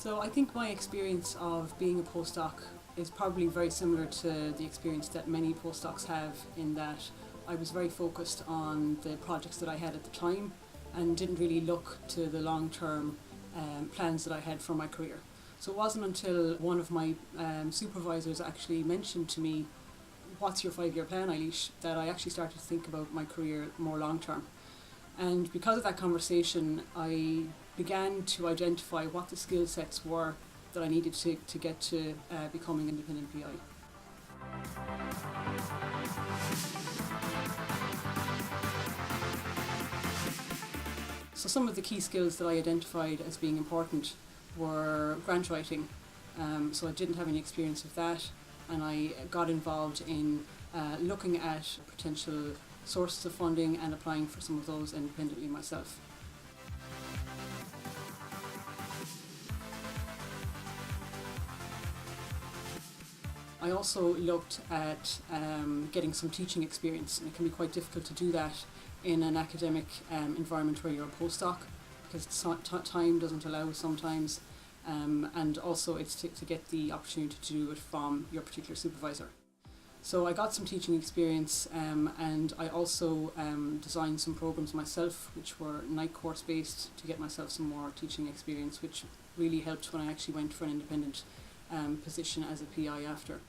So I think my experience of being a postdoc is probably very similar to the experience that many postdocs have, in that I was very focused on the projects that I had at the time and didn't really look to the long-term plans that I had for my career. So it wasn't until one of my supervisors actually mentioned to me, "What's your 5-year plan, Eibhlis?" that I actually started to think about my career more long-term. And because of that conversation, I began to identify what the skill sets were that I needed to get to becoming an independent PI. So some of the key skills that I identified as being important were grant writing. So I didn't have any experience of that, and I got involved in looking at potential sources of funding and applying for some of those independently myself. I also looked at getting some teaching experience, and it can be quite difficult to do that in an academic environment where you're a postdoc, because time doesn't allow sometimes, and also it's to get the opportunity to do it from your particular supervisor. So I got some teaching experience, and I also designed some programs myself, which were night course based, to get myself some more teaching experience, which really helped when I actually went for an independent position as a PI after.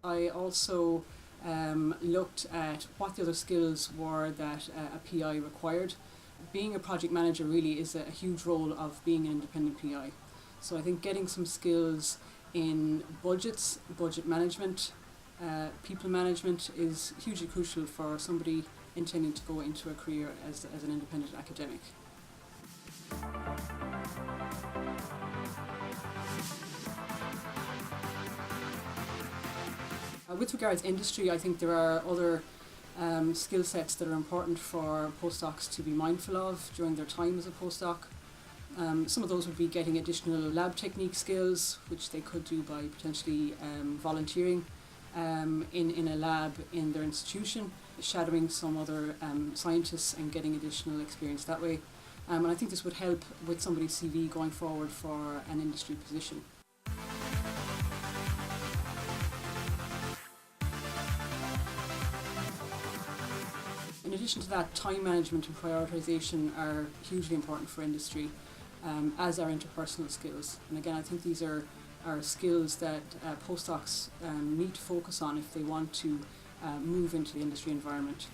I also looked at what the other skills were that a PI required. Being a project manager really is a huge role of being an independent PI. So I think getting some skills in budgets, budget management, people management is hugely crucial for somebody intending to go into a career as an independent academic. With regards to industry, I think there are other skill sets that are important for postdocs to be mindful of during their time as a postdoc. Some of those would be getting additional lab technique skills, which they could do by potentially volunteering in a lab in their institution, shadowing some other scientists and getting additional experience that way. And I think this would help with somebody's CV going forward for an industry position. In addition to that, time management and prioritisation are hugely important for industry, as are interpersonal skills. And again, I think these are skills that postdocs need to focus on if they want to move into the industry environment.